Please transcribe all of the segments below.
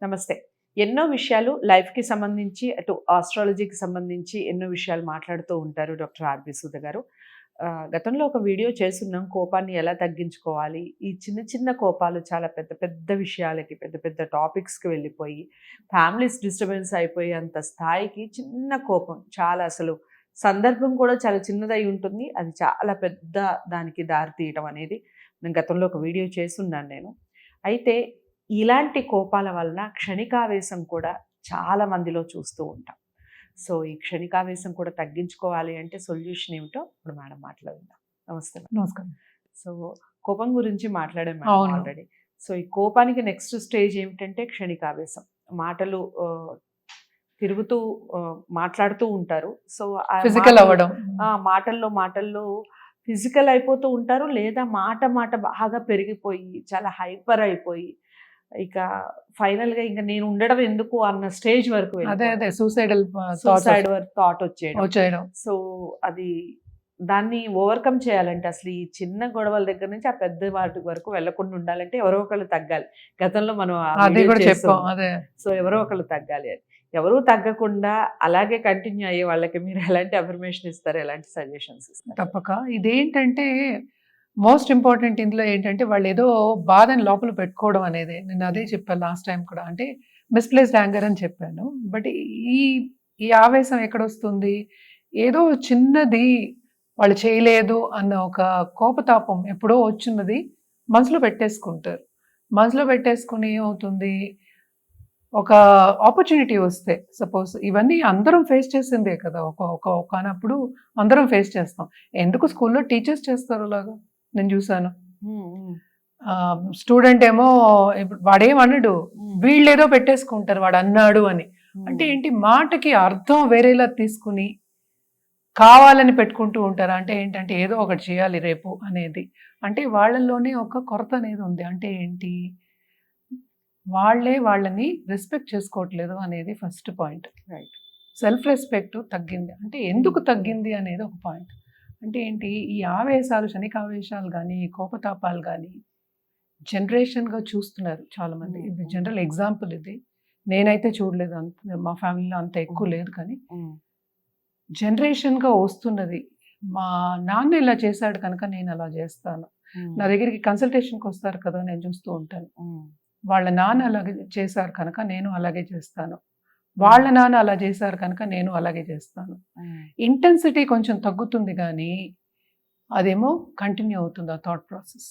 నమస్తే. ఎన్నో విషయాలు లైఫ్‌కి సంబంధించి, అటు ఆస్ట్రాలజీకి సంబంధించి ఎన్నో విషయాలు మాట్లాడుతూ ఉంటారు డాక్టర్ ఆర్‌బి సుధ గారు. గతంలో ఒక వీడియో చేసున్నాం. కోపాన్ని ఎలా తగ్గించుకోవాలి? ఈ చిన్న చిన్న కోపాలు చాలా పెద్ద పెద్ద విషయాలకి, పెద్ద పెద్ద టాపిక్స్‌కి వెళ్ళిపోయి, ఫ్యామిలీస్ డిస్టర్బెన్స్ అయిపోయే అంత స్థాయికి చిన్న కోపం చాలా అసలు సందర్భం కూడా చాలా చిన్నదై ఉంటుంది. అది చాలా పెద్ద దానికి దారి తీయటం అనేది నేను గతంలో ఒక వీడియో చేసున్నాను నేను. అయితే ఇలాంటి కోపాల వలన క్షణికావేశం కూడా చాలా మందిలో చూస్తూ ఉంటాం. సో, ఈ క్షణికావేశం కూడా తగ్గించుకోవాలి అంటే సొల్యూషన్ ఏమిటో ఇప్పుడు మేడం మాట్లాడదాం. నమస్తే మేడం. నమస్కారం. సో, కోపం గురించి మాట్లాడాం మేడం అవును. ఆల్రెడీ. సో, ఈ కోపానికి నెక్స్ట్ స్టేజ్ ఏమిటంటే క్షణికావేశం. మాటలు తిరుగుతూ మాట్లాడుతూ ఉంటారు. సో, ఆ ఫిజికల్ అవ్వడం. మాటల్లో ఫిజికల్ అయిపోతూ ఉంటారు. లేదా మాట బాగా పెరిగిపోయి చాలా హైపర్ అయిపోయి ఇక ఫైనల్‌గా ఇంక నేను ఉండడం ఎందుకు అన్న స్టేజ్ వరకు అదే సూసైడ్ వరకు థాట్ వచ్చేయడం. సో, అది దాన్ని ఓవర్‌కమ్ చేయాలంటే అసలు ఈ చిన్న గొడవల దగ్గర నుంచి ఆ పెద్ద వాటి వరకు వెళ్ళకుండా ఉండాలంటే ఎవరో ఒకళ్ళు తగ్గాలి. గతంలో మనం అది కూడా చెప్పాం. అదే. సో, ఎవరో ఒకళ్ళు తగ్గాలి అని. ఎవరు తగ్గకుండా అలాగే కంటిన్యూ అయ్యే వాళ్ళకి మీరు ఎలాంటి అఫర్మేషన్ ఇస్తారు? ఎలాంటి సజెషన్స్ ఇస్తారు? తప్పక. ఇదేంటంటే మోస్ట్ ఇంపార్టెంట్ ఇందులో ఏంటంటే వాళ్ళు ఏదో బాధని లోపల పెట్టుకోవడం అనేది. నేను అదే చెప్పాను లాస్ట్ టైం కూడా. అంటే మిస్‌ప్లేస్డ్ యాంగర్ అని చెప్పాను. బట్ ఈ ఆవేశం ఎక్కడొస్తుంది? ఏదో చిన్నది వాళ్ళు చేయలేదు అన్న ఒక కోపతాపం ఎప్పుడో వచ్చినది మనసులో పెట్టేసుకుంటారు. మనసులో పెట్టేసుకుని ఏమవుతుంది? ఒక ఆపర్చునిటీ వస్తే సపోజ్ ఇవన్నీ అందరం ఫేస్ చేసిందే కదా. ఒకనప్పుడు అందరం ఫేస్ చేస్తాం. ఎందుకు స్కూల్లో టీచర్స్ చేస్తారు అలాగా? నేను చూసాను. స్టూడెంట్ ఏమో ఇప్పుడు వాడేమనడు, వీళ్ళేదో పెట్టేసుకుంటారు వాడు అన్నాడు అని. అంటే ఏంటి? మాటకి అర్థం వేరేలా తీసుకుని కావాలని పెట్టుకుంటూ ఉంటారు. అంటే ఏంటంటే ఏదో ఒకటి చేయాలి రేపు అనేది. అంటే వాళ్ళలోనే ఒక కొరత అనేది ఉంది. అంటే ఏంటి? వాళ్ళే వాళ్ళని రెస్పెక్ట్ చేసుకోవట్లేదు అనేది first point. Right. Self respect తగ్గింది. అంటే ఎందుకు తగ్గింది అనేది ఒక పాయింట్. అంటే ఏంటి? ఈ ఆవేశాలు, క్షణికావేశాలు కానీ, కోపతాపాలు కానీ జనరేషన్గా చూస్తున్నారు చాలామంది. ఇది జనరల్ ఎగ్జాంపుల్ ఇది. నేనైతే చూడలేదు, అంత మా ఫ్యామిలీలో అంత ఎక్కువ లేదు. కానీ జనరేషన్గా వస్తున్నది. మా నాన్న ఇలా చేశాడు కనుక నేను అలా చేస్తాను. నా దగ్గరికి కన్సల్టేషన్కి వస్తారు కదా, నేను చూస్తూ ఉంటాను. వాళ్ళ నాన్న అలాగే చేశారు కనుక నేను అలాగే చేస్తాను. వాళ్ళ నాన్న అలా చేశారు కనుక నేను అలాగే చేస్తాను. ఇంటెన్సిటీ కొంచెం తగ్గుతుంది కానీ అదేమో కంటిన్యూ అవుతుంది ఆ థాట్ ప్రాసెస్.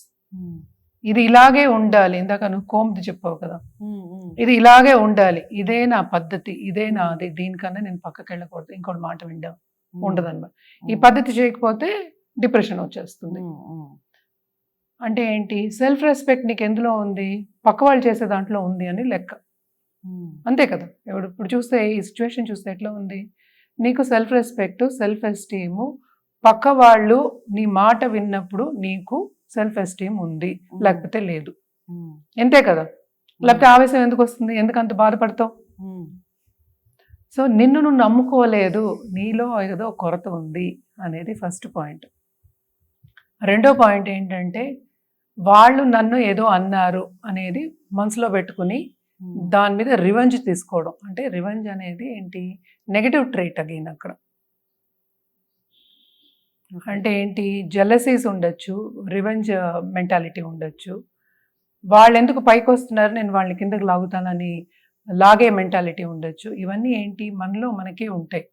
ఇది ఇలాగే ఉండాలి. ఇందాక నువ్వు కోమ్ది చెప్పావు కదా, ఇది ఇలాగే ఉండాలి, ఇదే నా పద్ధతి, ఇదే నాది, దీనికన్నా నేను పక్కకి వెళ్ళకూడదు, ఇంకోటి మాట వింటాం ఉండదన్నమాట. ఈ పద్ధతి చేయకపోతే డిప్రెషన్ వచ్చేస్తుంది. అంటే ఏంటి? సెల్ఫ్ రెస్పెక్ట్ నీకు ఎందులో ఉంది? పక్క వాళ్ళు చేసే దాంట్లో ఉంది అని లెక్క. అంతే కదా. ఇప్పుడు చూస్తే ఈ సిచ్యువేషన్ చూస్తే ఎట్లా ఉంది? నీకు సెల్ఫ్ రెస్పెక్ట్, సెల్ఫ్ ఎస్టీము, పక్క వాళ్ళు నీ మాట విన్నప్పుడు నీకు సెల్ఫ్ ఎస్టీమ్ ఉంది, లేకపోతే లేదు. ఎంతే కదా. లేకపోతే ఆవేశం ఎందుకు వస్తుంది? ఎందుకు అంత బాధపడతావు? సో నిన్ను నువ్వు నమ్ముకోలేదు, నీలో ఏదో కొరత ఉంది అనేది ఫస్ట్ పాయింట్. రెండో పాయింట్ ఏంటంటే వాళ్ళు నన్ను ఏదో అన్నారు అనేది మనసులో పెట్టుకుని దాని మీద రివెంజ్ తీసుకోవడం. అంటే రివెంజ్ అనేది ఏంటి? నెగటివ్ ట్రైట్ అగైన్ అక్కడ. అంటే ఏంటి? జెలసీస్ ఉండొచ్చు, రివెంజ్ మెంటాలిటీ ఉండొచ్చు. వాళ్ళు ఎందుకు పైకి వస్తున్నారు, నేను వాళ్ళని కిందకి లాగుతానని లాగే మెంటాలిటీ ఉండొచ్చు. ఇవన్నీ ఏంటి? మనలో మనకే ఉంటాయి.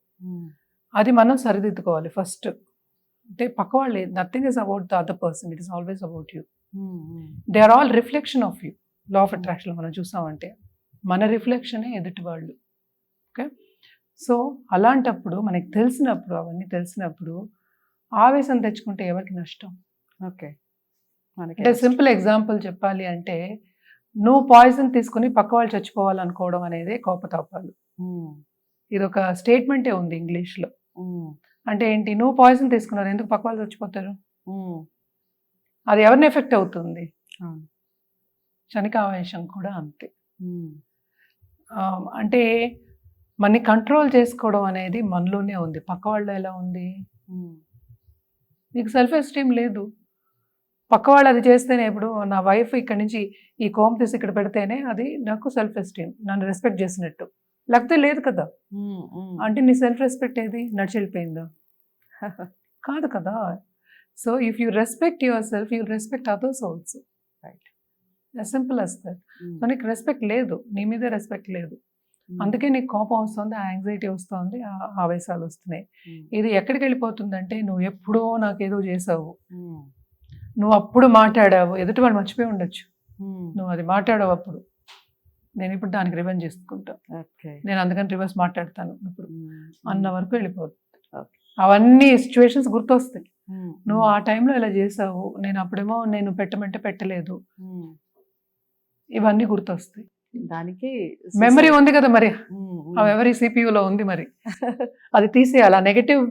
అది మనం సరిదిద్దుకోవాలి ఫస్ట్. అంటే పక్క వాళ్ళు, nothing is about the other person, it is always about you. They are all reflection of you. Law of attraction మనం చూసామంటే మన రిఫ్లెక్షనే ఎదుటి వాళ్ళు. ఓకే. సో అలాంటప్పుడు మనకి తెలిసినప్పుడు, అవన్నీ తెలిసినప్పుడు ఆవేశం తెచ్చుకుంటే ఎవరికి నష్టం? ఓకే. అంటే సింపుల్ ఎగ్జాంపుల్ చెప్పాలి అంటే, నువ్వు పాయిజన్ తీసుకుని పక్క వాళ్ళు చచ్చిపోవాలనుకోవడం అనేది కోపతాపాలు. ఇది ఒక స్టేట్మెంటే ఉంది ఇంగ్లీష్లో. అంటే ఏంటి? నువ్వు పాయిజన్ తీసుకున్నారు, ఎందుకు పక్క వాళ్ళు చచ్చిపోతారు? అది ఎవరిని ఎఫెక్ట్ అవుతుంది? క్షణికావేశం కూడా అంతే. అంటే మనని కంట్రోల్ చేసుకోవడం అనేది మనలోనే ఉంది. పక్క వాళ్ళు ఎలా ఉంది? నీకు సెల్ఫ్ ఎస్టీమ్ లేదు, పక్క వాళ్ళు అది చేస్తేనే, ఇప్పుడు నా వైఫ్ ఇక్కడి నుంచి ఈ కోమ్ తీసి ఇక్కడ పెడితేనే అది నాకు సెల్ఫ్ ఎస్టీమ్, నన్ను రెస్పెక్ట్ చేసినట్టు. లేకపోతే లేదు కదా. అంటే నీ సెల్ఫ్ రెస్పెక్ట్ ఏది, నడిచి వెళ్ళిపోయిందా? కాదు కదా. So if you respect yourself, you respect others also. Right. Simple as that. So నీకు రెస్పెక్ట్ లేదు, నీ మీదే రెస్పెక్ట్ లేదు. అందుకే నీకు కోపం వస్తుంది, యాంగ్జైటీ వస్తుంది, ఆవేశాలు వస్తున్నాయి. ఇది ఎక్కడికి వెళ్ళిపోతుందంటే, నువ్వు ఎప్పుడో నాకేదో చేసావు, నువ్వు అప్పుడు మాట్లాడావు, ఎదుటి వాళ్ళు మర్చిపోయి ఉండొచ్చు, నువ్వు అది మాట్లాడావు అప్పుడు, నేను ఇప్పుడు దానికి రివెంజ్ చేసుకుంటా, నేను అందుకని రివర్స్ మాట్లాడతాను ఇప్పుడు అన్న వరకు వెళ్ళిపోతుంది. అవన్నీ సిచ్యువేషన్స్ గుర్తొస్తాయి. నువ్వు ఆ టైంలో ఇలా చేసావు, నేను అప్పుడేమో నేను పెట్టమంటే పెట్టలేదు, ఇవన్నీ గుర్తొస్తాయి. దానికి మెమరీ ఉంది కదా మరి, ఆ మెమరీ సిపియూలో ఉంది మరి, అది తీసేయాలి. ఆ నెగటివ్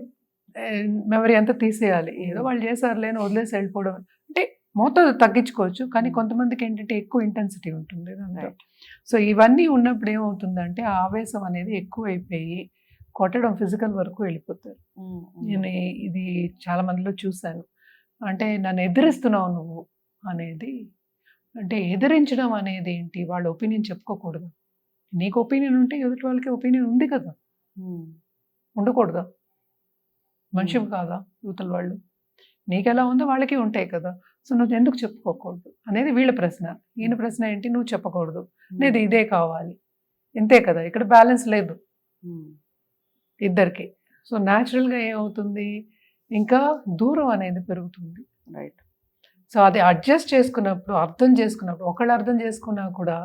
మెమరీ అంతా తీసేయాలి. ఏదో వాళ్ళు చేశారు లేని వదిలేసి వెళ్ళిపోవడం అంటే మోతాదు తగ్గించుకోవచ్చు, కానీ కొంతమందికి ఏంటంటే ఎక్కువ ఇంటెన్సిటీ ఉంటుంది దాంట్లో. సో ఇవన్నీ ఉన్నప్పుడు ఏమవుతుందంటే ఆ ఆవేశం అనేది ఎక్కువ అయిపోయి కొట్టడం, ఫిజికల్ వరకు వెళ్ళిపోతారు. నేను ఇది చాలా మందిలో చూశాను. అంటే నన్ను ఎదిరిస్తున్నావు నువ్వు అనేది, అంటే ఎదిరించడం అనేది ఏంటి, వాళ్ళ ఒపీనియన్ చెప్పుకోకూడదు. నీకు ఒపీనియన్ ఉంటే ఎదుటి వాళ్ళకి ఒపీనియన్ ఉంది కదా, ఉండకూడదా? మనిషివి కాదా యువతల వాళ్ళు? నీకు ఎలా ఉందో వాళ్ళకి ఉంటాయి కదా. సో నువ్వు ఎందుకు చెప్పుకోకూడదు అనేది వీళ్ళ ప్రశ్న. ఈయన ప్రశ్న ఏంటి, నువ్వు చెప్పకూడదు, నేను ఇదే కావాలి, ఇంతే కదా. ఇక్కడ బ్యాలెన్స్ లేదు ఇద్దరికి. సో న్యాచురల్గా ఏమవుతుంది, ఇంకా దూరం అనేది పెరుగుతుంది. రైట్. సో అది అడ్జస్ట్ చేసుకున్నప్పుడు, అర్థం చేసుకున్నప్పుడు, ఒకళ్ళు అర్థం చేసుకున్నా కూడా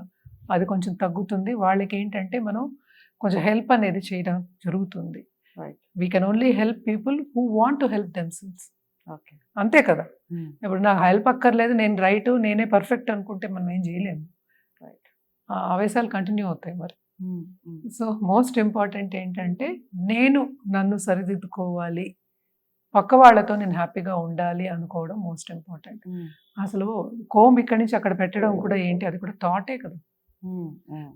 అది కొంచెం తగ్గుతుంది. వాళ్ళకి ఏంటంటే మనం కొంచెం హెల్ప్ అనేది చేయడం జరుగుతుంది. We can only help people who want to help themselves. Okay, అంతే కదా. ఇప్పుడు నాకు హెల్ప్ అక్కర్లేదు, నేను రైట్, నేనే పర్ఫెక్ట్ అనుకుంటే మనం ఏం చేయలేము. రైట్. ఆవేశాలు కంటిన్యూ అవుతాయి మరి. సో మోస్ట్ ఇంపార్టెంట్ ఏంటంటే, నేను నన్ను సరిదిద్దుకోవాలి, పక్క వాళ్ళతో నేను హ్యాపీగా ఉండాలి అనుకోవడం మోస్ట్ ఇంపార్టెంట్. అసలు కోమ్ ఇక్కడి నుంచి అక్కడ పెట్టడం కూడా ఏంటి, అది కూడా థాటే కదా.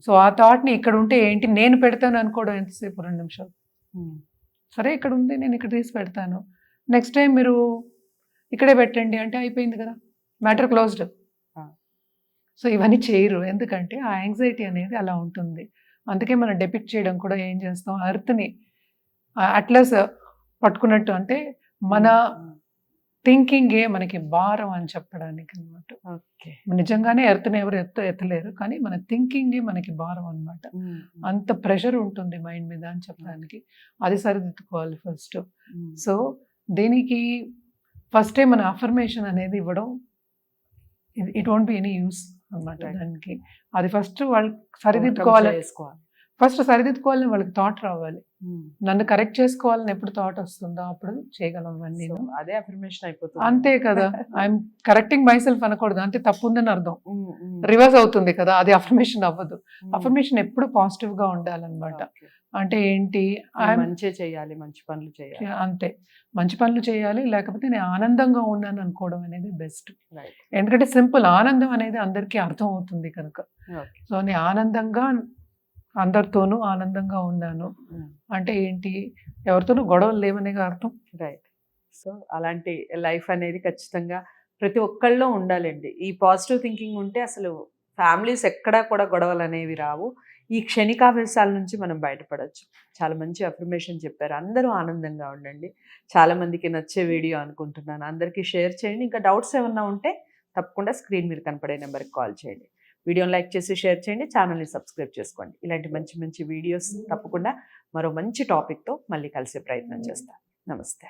సో ఆ థాట్ని ఇక్కడ ఉంటే ఏంటి, నేను పెడతాను అనుకోవడం ఎంతసేపు, 2 నిమిషాలు. సరే ఇక్కడ ఉంది, నేను ఇక్కడ తీసి పెడతాను, నెక్స్ట్ టైం మీరు ఇక్కడే పెట్టండి అంటే అయిపోయింది కదా, మ్యాటర్ క్లోజ్డ్. సో ఇవన్నీ చేయరు, ఎందుకంటే ఆ యాంగ్జైటీ అనేది అలా ఉంటుంది. అందుకే మనం డెపిక్ట్ చేయడం కూడా ఏం చేస్తాం, అర్త్ని అట్లస్ పట్టుకున్నట్టు, అంటే మన థింకింగే మనకి భారం అని చెప్పడానికి అనమాట. ఓకే. నిజంగానే ఎర్త్ని ఎవరు ఎత్తలేరు, కానీ మన థింకింగే మనకి భారం అనమాట. అంత ప్రెషర్ ఉంటుంది మైండ్ మీద అని చెప్పడానికి. అది సరిదిద్దుకోవాలి ఫస్ట్. సో దీనికి ఫస్టే మన అఫర్మేషన్ అనేది ఇవ్వడం, it won't be any use అనమాట దానికి. అది ఫస్ట్ వాళ్ళు సరిదిద్దుకోవాలి, ఫస్ట్ సరిదిద్దుకోవాలని వాళ్ళకి థాట్ రావాలి. నన్ను కరెక్ట్ చేసుకోవాలని ఎప్పుడు థాట్ వస్తుందో అప్పుడు చేయగలం అన్నీ. అదే అఫర్మేషన్ అయిపోతుంది. అంతే కదా. ఐఎమ్ కరెక్టింగ్ మై సెల్ఫ్ అనకూడదు, అంటే తప్పు ఉందని అర్థం, రివర్స్ అవుతుంది కదా, అది అఫర్మేషన్ అవ్వదు. అఫర్మేషన్ ఎప్పుడు పాజిటివ్ గా ఉండాలన్నమాట. అంటే ఏంటి, మంచి చేయాలి, మంచి పనులు చేయాలి, అంతే, మంచి పనులు చేయాలి, లేకపోతే నేను ఆనందంగా ఉన్నాను అనుకోవడం అనేది బెస్ట్. ఎందుకంటే సింపుల్, ఆనందం అనేది అందరికీ అర్థం అవుతుంది కనుక. సో నేను ఆనందంగా, అందరితోనూ ఆనందంగా ఉన్నాను అంటే ఏంటి, ఎవరితోనూ గొడవలు లేవనే అర్థం. రైట్. సో అలాంటి లైఫ్ అనేది ఖచ్చితంగా ప్రతి ఒక్కళ్ళలో ఉండాలండి. ఈ పాజిటివ్ థింకింగ్ ఉంటే అసలు ఫ్యామిలీస్ ఎక్కడా కూడా గొడవలు అనేవి రావు. ఈ క్షణికావేశాల నుంచి మనం బయటపడవచ్చు. చాలా మంచి అఫర్మేషన్ చెప్పారు. అందరూ ఆనందంగా ఉండండి. చాలా మందికి నచ్చే వీడియో అనుకుంటున్నాను. అందరికీ షేర్ చేయండి. ఇంకా డౌట్స్ ఏమన్నా ఉంటే తప్పకుండా స్క్రీన్ మీద కనపడే నెంబర్కి కాల్ చేయండి. వీడియోని లైక్ చేసి షేర్ చేయండి. ఛానల్ని సబ్స్క్రైబ్ చేసుకోండి. ఇలాంటి మంచి మంచి వీడియోస్ తప్పకుండా మరో మంచి టాపిక్తో మళ్ళీ కలిసే ప్రయత్నం చేస్తాను. నమస్తే.